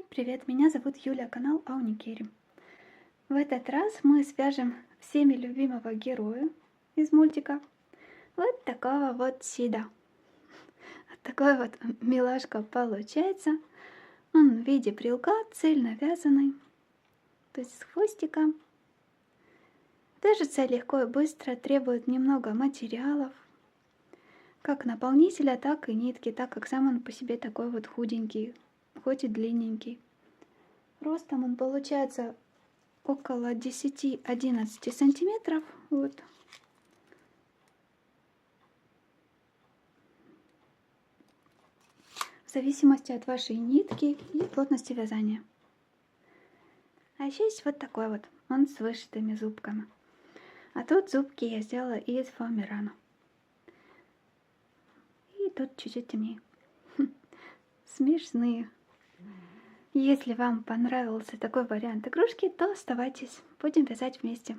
Всем привет, меня зовут Юля, канал Ауникери. В этот раз мы свяжем всеми любимого героя из мультика. Вот такого вот Сида. Вот такой вот милашка получается. Он в виде брелка, цельно вязаный, то есть с хвостиком. Вяжется легко и быстро, требует немного материалов. Как наполнителя, так и нитки, так как сам он по себе такой вот худенький, хоть и длинненький. Ростом он получается около 10-11 сантиметров. Вот. В зависимости от вашей нитки и плотности вязания. А еще есть вот такой вот, он с вышитыми зубками. А тут зубки я сделала из фоамирана. И тут чуть-чуть темнее. Смешные. Если вам понравился такой вариант игрушки, то оставайтесь, будем вязать вместе.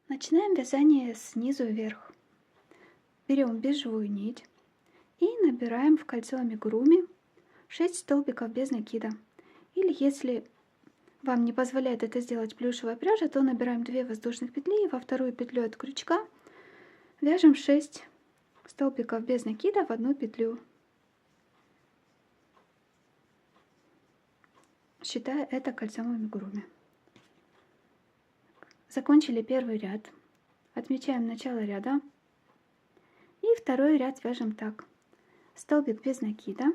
Начинаем вязание снизу вверх. Берем бежевую нить и набираем в кольцо амигуруми 6 столбиков без накида. Или если вам не позволяет это сделать плюшевая пряжа, то набираем 2 воздушных петли и во вторую петлю от крючка вяжем 6 столбиков без накида в одну петлю, считая это кольцом амигуруми. Закончили первый ряд, отмечаем начало ряда и второй ряд вяжем так: столбик без накида.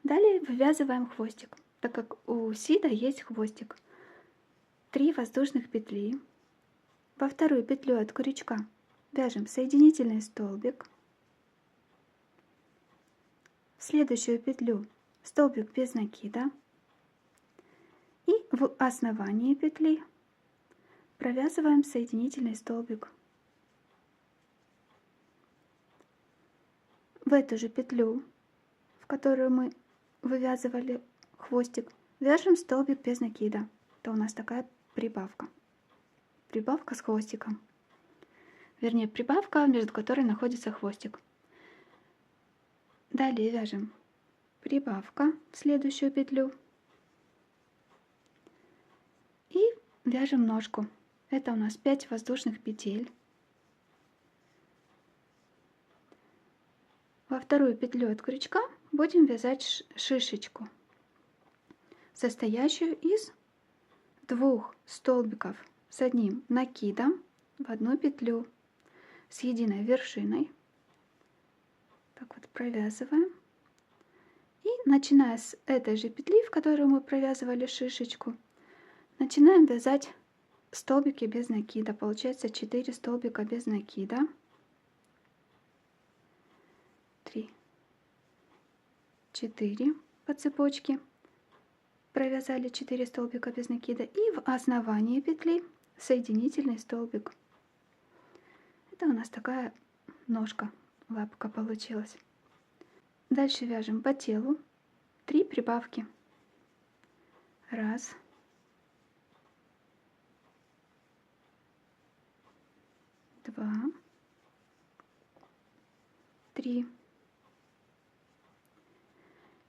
Далее вывязываем хвостик, так как у Сида есть хвостик. 3 воздушных петли, во вторую петлю от крючка вяжем соединительный столбик, в следующую петлю столбик без накида и в основании петли провязываем соединительный столбик. В эту же петлю, в которую мы вывязывали хвостик, вяжем столбик без накида. Это у нас такая прибавка. Прибавка с хвостиком. Вернее, прибавка, между которой находится хвостик. Далее вяжем прибавка в следующую петлю и вяжем ножку. Это у нас 5 воздушных петель. Во вторую петлю от крючка будем вязать шишечку, состоящую из 2 столбиков с одним накидом в одну петлю с единой вершиной. Так вот провязываем. И начиная с этой же петли, в которую мы провязывали шишечку, начинаем вязать столбики без накида. Получается 4 столбика без накида. 3, 4 по цепочке. Провязали 4 столбика без накида. И в основании петли соединительный столбик. Это у нас такая ножка, лапка получилась. Дальше вяжем по телу 3 прибавки. 1, 2, 3.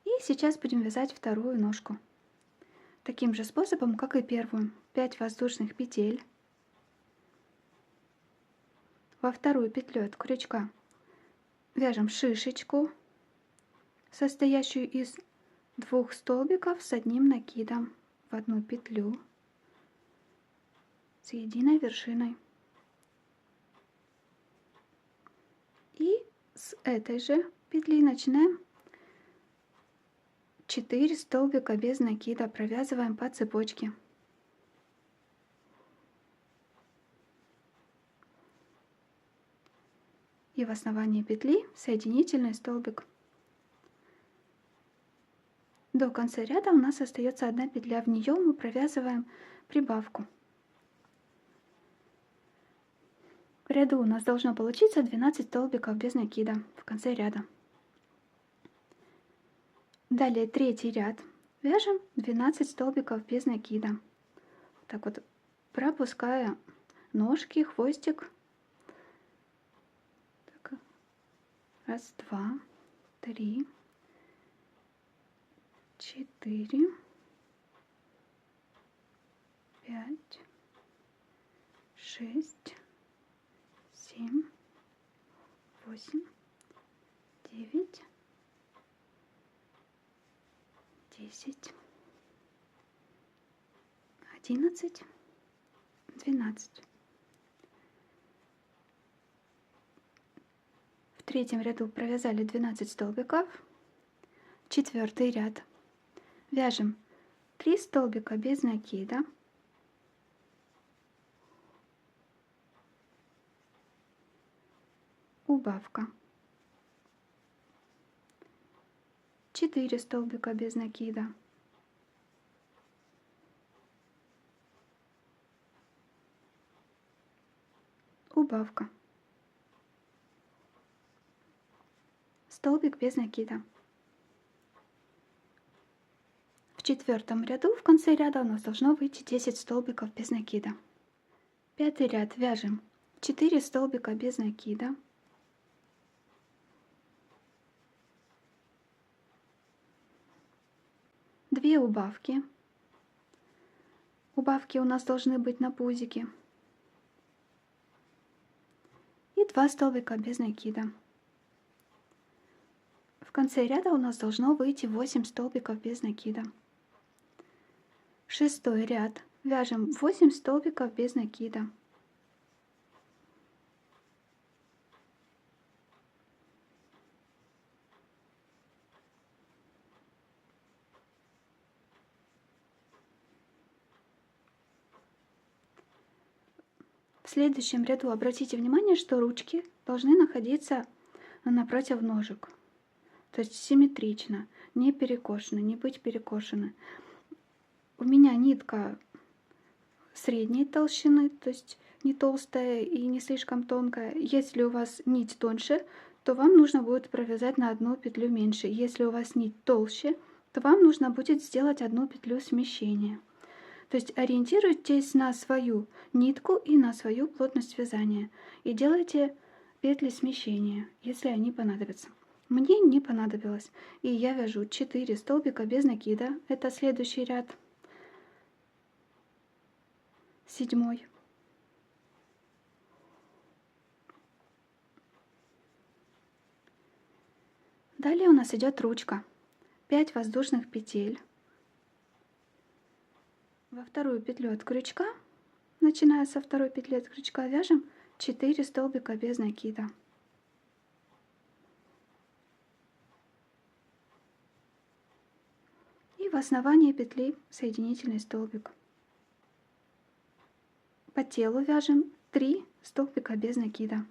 И сейчас будем вязать вторую ножку. Таким же способом, как и первую. 5 воздушных петель. Во вторую петлю от крючка вяжем шишечку, состоящую из 2 столбиков с одним накидом в одну петлю с единой вершиной. И с этой же петли начинаем 4 столбика без накида, провязываем по цепочке. И в основании петли соединительный столбик. До конца ряда у нас остается одна петля, в нее мы провязываем прибавку. ряду у нас должно получиться 12 столбиков без накида в конце ряда. Далее третий ряд. Вяжем 12 столбиков без накида. Так вот, пропуская ножки, хвостик. Так, раз, два, три, 4, 5, 6, 7, 8, 9, 10, 11, 12. В третьем ряду провязали 12 столбиков. Четвертый ряд. Вяжем 3 столбика без накида. Убавка. 4 столбика без накида. Убавка. Столбик без накида. В четвертом ряду в конце ряда у нас должно выйти 10 столбиков без накида. Пятый ряд вяжем 4 столбика без накида. Две убавки. Убавки у нас должны быть на пузике. И 2 столбика без накида. В конце ряда у нас должно выйти 8 столбиков без накида. Шестой ряд. Вяжем 8 столбиков без накида. В следующем ряду обратите внимание, что ручки должны находиться напротив ножек. То есть симметрично, не перекошены, не быть перекошены. У меня нитка средней толщины, то есть не толстая и не слишком тонкая. Если у вас нить тоньше, то вам нужно будет провязать на одну петлю меньше. Если у вас нить толще, то вам нужно будет сделать одну петлю смещения. То есть ориентируйтесь на свою нитку и на свою плотность вязания. И делайте петли смещения, если они понадобятся. Мне не понадобилось. И я вяжу 4 столбика без накида. Это следующий ряд. Седьмой. Далее у нас идет ручка. 5 воздушных петель. Во вторую петлю от крючка, начиная со второй петли от крючка, вяжем 4 столбика без накида. И в основании петли соединительный столбик. По телу вяжем 3 столбика без накида.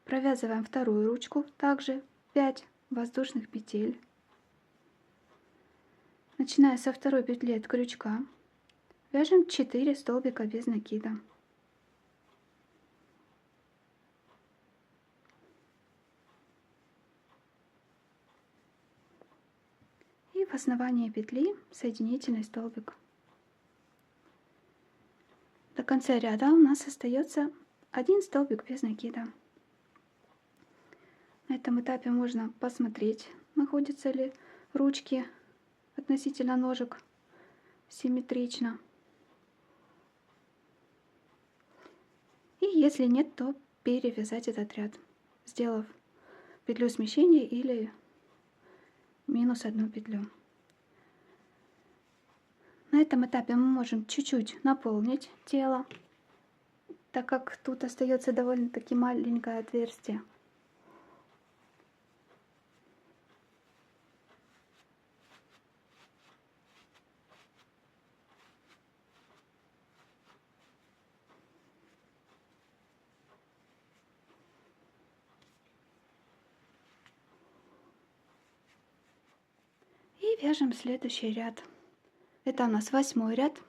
Провязываем вторую ручку, также 5 воздушных петель. Начиная со второй петли от крючка, вяжем 4 столбика без накида. И в основании петли соединительный столбик. До конца ряда у нас остается 1 столбик без накида. На этом этапе можно посмотреть, находятся ли ручки относительно ножек симметрично. И если нет, то перевязать этот ряд, сделав петлю смещения или минус 1 петлю. На этом этапе мы можем чуть-чуть наполнить тело, так как тут остается довольно-таки маленькое отверстие. И вяжем следующий ряд. Это у нас 8-й ряд.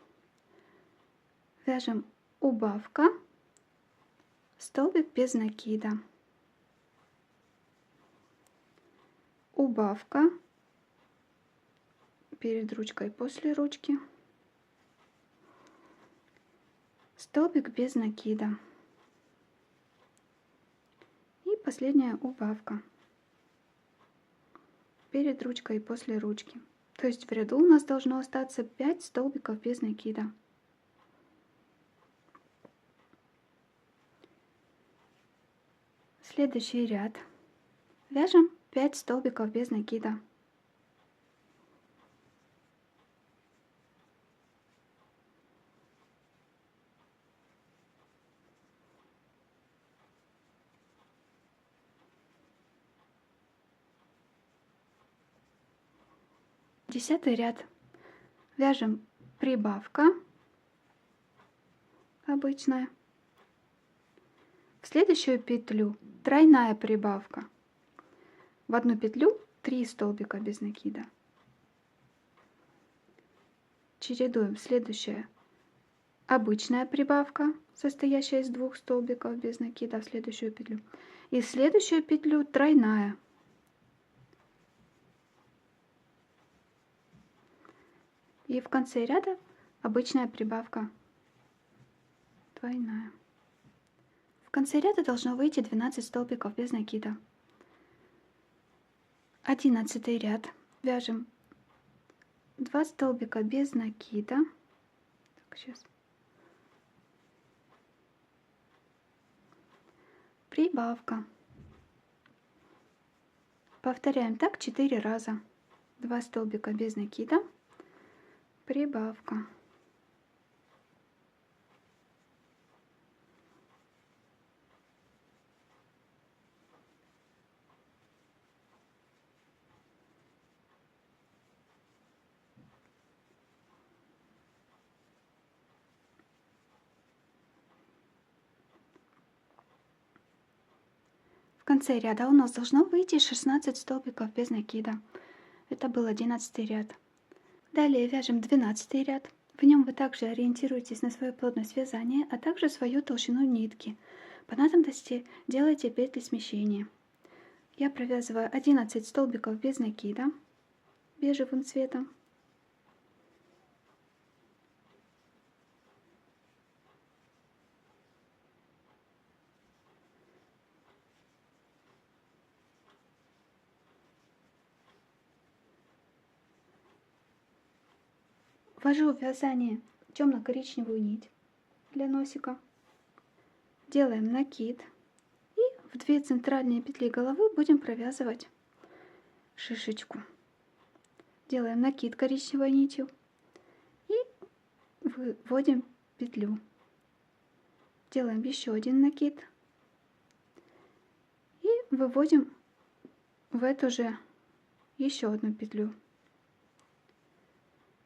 Вяжем убавка, столбик без накида, убавка перед ручкой, после ручки, столбик без накида и последняя убавка перед ручкой и после ручки. То есть в ряду у нас должно остаться 5 столбиков без накида. Следующий ряд. Вяжем 5 столбиков без накида. Десятый ряд. Вяжем прибавка обычная. В следующую петлю тройная прибавка. В одну петлю 3 столбика без накида. Чередуем. Следующая обычная прибавка, состоящая из 2 столбиков без накида, в следующую петлю. И в следующую петлю тройная. И в конце ряда обычная прибавка двойная. В конце ряда должно выйти 12 столбиков без накида. 11 ряд. Вяжем 2 столбика без накида. Так, сейчас. Прибавка. Повторяем так 4 раза. 2 столбика без накида. Прибавка. В конце ряда у нас должно выйти 16 столбиков без накида. Это был 11 ряд. Далее вяжем 12 ряд. В нем вы также ориентируетесь на свою плотность вязания, а также свою толщину нитки. По надобности делайте петли смещения. Я провязываю 11 столбиков без накида бежевым цветом. Ввожу в вязание темно-коричневую нить для носика. Делаем накид. И в 2 центральные петли головы будем провязывать шишечку. Делаем накид коричневой нитью и вводим петлю. Делаем еще один накид и выводим в эту же еще одну петлю.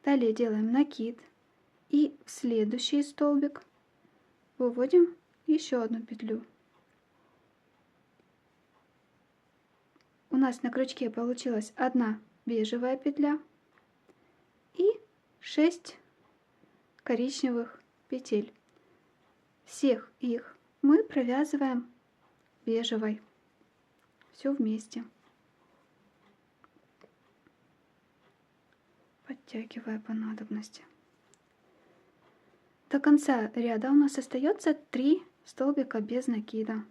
Далее делаем накид и в следующий столбик выводим еще одну петлю. У нас на крючке получилась 1 бежевая петля и 6 коричневых петель. Всех их мы провязываем бежевой. Все вместе. Подтягивая по надобности. До конца ряда у нас остается 3 столбика без накида.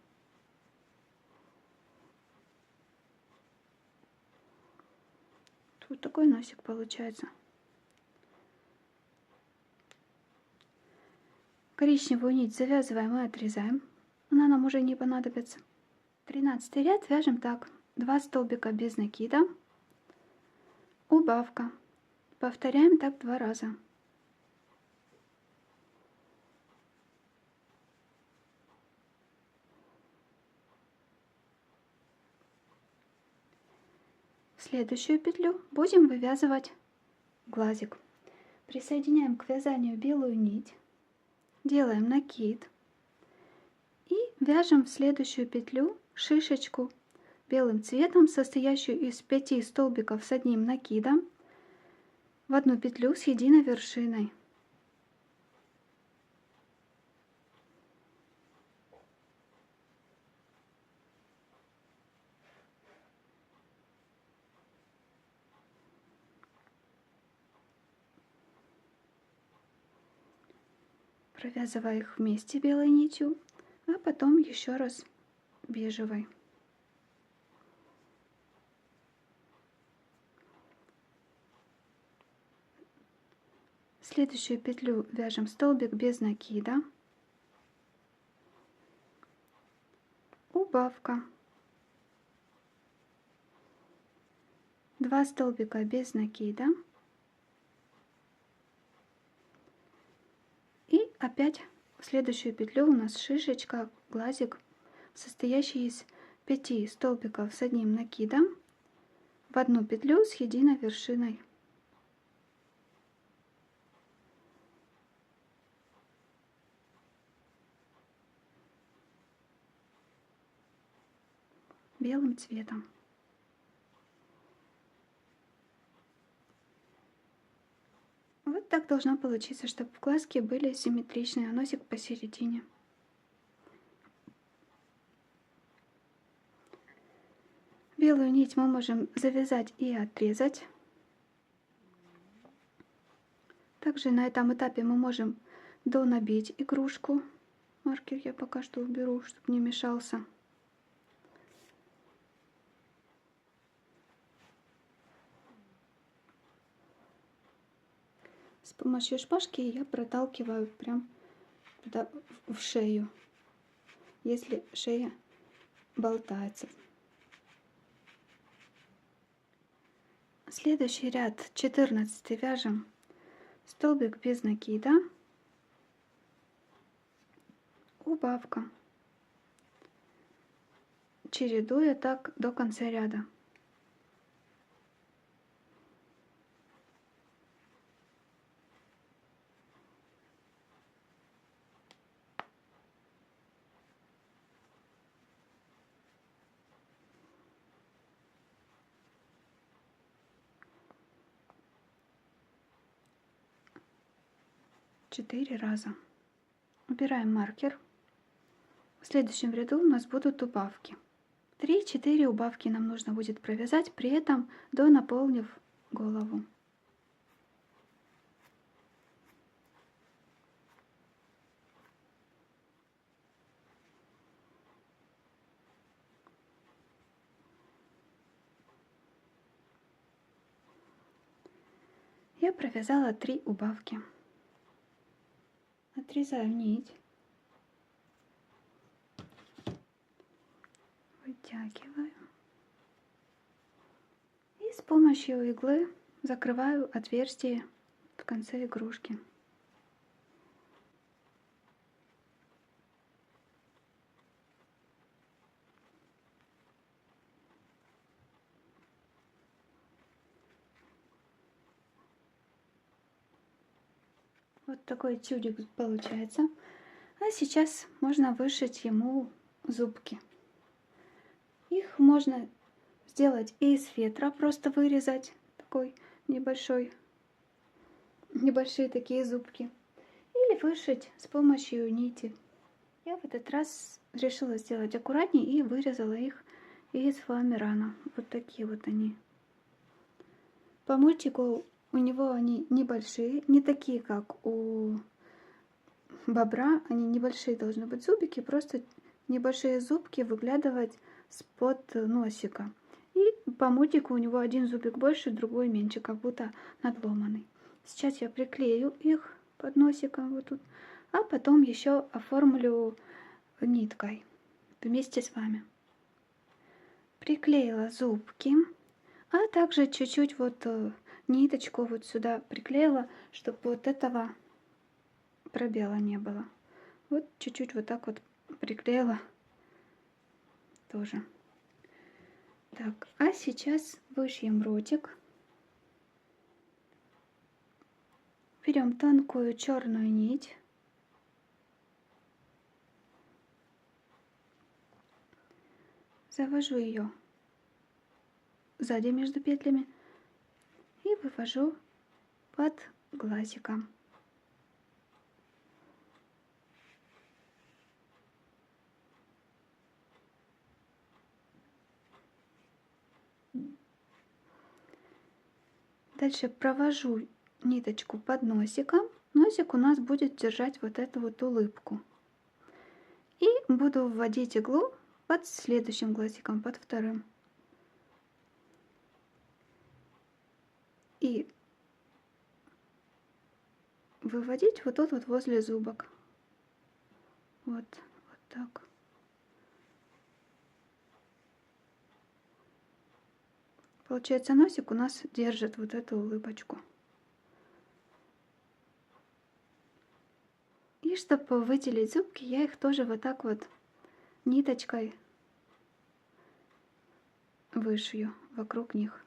Вот такой носик получается. Коричневую нить завязываем и отрезаем. Она нам уже не понадобится. 13 ряд вяжем так. 2 столбика без накида. Убавка. Повторяем так 2 раза. В следующую петлю будем вывязывать глазик. Присоединяем к вязанию белую нить. Делаем накид. И вяжем в следующую петлю шишечку белым цветом, состоящую из 5 столбиков с одним накидом, в одну петлю с единой вершиной. провязывая их вместе белой нитью, а потом еще раз бежевой. Следующую петлю вяжем столбик без накида, убавка, 2 столбика без накида и опять в следующую петлю у нас шишечка, глазик, состоящий из 5 столбиков с одним накидом в одну петлю с единой вершиной. Белым цветом. Вот так должно получиться, чтобы глазки были симметричные, а носик посередине. Белую нить мы можем завязать и отрезать. Также на этом этапе мы можем донабить игрушку. Маркер я пока что уберу, чтобы не мешался. С помощью шпажки я проталкиваю прям туда в шею, если шея болтается. Следующий ряд, 14, вяжем столбик без накида, убавка, чередуя так до конца ряда. Четыре раза. Убираем маркер. В следующем ряду у нас будут убавки. 3-4 убавки нам нужно будет провязать, при этом до наполнив голову. Я провязала 3 убавки. Отрезаю нить. Вытягиваю. И с помощью иглы закрываю отверстие в конце игрушки. Вот такой тюлик получается. А сейчас можно вышить ему зубки. Их можно сделать и из фетра, просто вырезать такой небольшие такие зубки. Или вышить с помощью нити. Я в этот раз решила сделать аккуратнее и вырезала их из фоамирана. Вот такие вот они. По мультику у него они небольшие, не такие, как у бобра. Они небольшие должны быть зубики, просто небольшие зубки выглядывать с-под носика. И по мультику у него один зубик больше, другой меньше, как будто надломанный. Сейчас я приклею их под носиком вот тут, а потом еще оформлю ниткой вместе с вами. Приклеила зубки, а также чуть-чуть вот ниточку вот сюда приклеила, чтобы вот этого пробела не было. Вот чуть-чуть вот так вот приклеила тоже. Так, а сейчас вышьем ротик. Берем тонкую черную нить. Завожу ее сзади между петлями и вывожу под глазиком. Дальше провожу ниточку под носиком носик у нас будет держать вот эту вот улыбку. И буду вводить иглу под следующим глазиком, под вторым. И выводить вот тут вот возле зубок. Вот так. Получается, носик у нас держит вот эту улыбочку. И чтобы выделить зубки, я их тоже вот так вот ниточкой вышью вокруг них.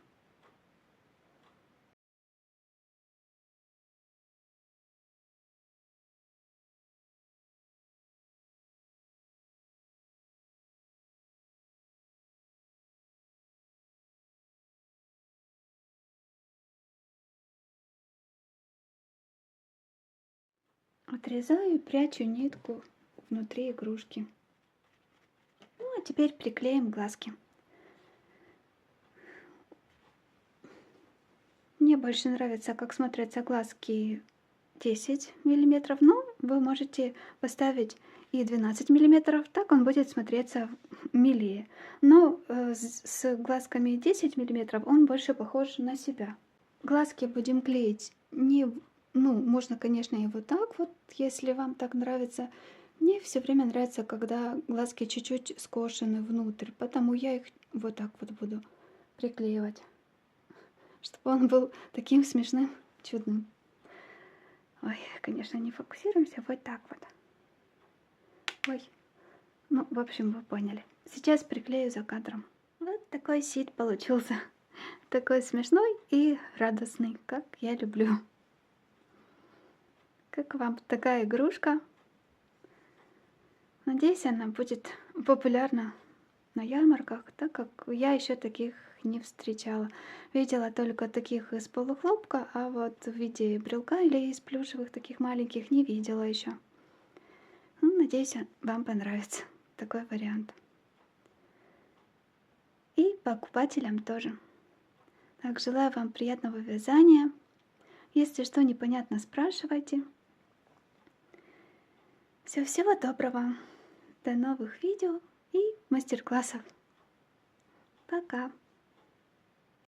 Отрезаю и прячу нитку внутри игрушки. Ну а теперь приклеим глазки. Мне больше нравится, как смотрятся глазки 10 миллиметров, но вы можете поставить и 12 миллиметров, так он будет смотреться милее. Но с глазками 10 миллиметров он больше похож на себя. Глазки будем клеить не, ну, можно, конечно, и вот так вот, если вам так нравится. Мне все время нравится, когда глазки чуть-чуть скошены внутрь, потому я их вот так вот буду приклеивать, чтобы он был таким смешным, чудным. Ой, конечно, не фокусируемся, вот так вот. Ой, ну, в общем, вы поняли. Сейчас приклею за кадром. Вот такой сид получился. Такой смешной и радостный, как я люблю. Как вам такая игрушка? Надеюсь, она будет популярна на ярмарках, так как я еще таких не встречала. Видела только таких из полухлопка, а вот в виде брелка или из плюшевых таких маленьких не видела еще. Ну, надеюсь, вам понравится такой вариант. И покупателям тоже. Так, желаю вам приятного вязания. Если что непонятно, спрашивайте. Всего доброго. До новых видео и мастер-классов. Пока.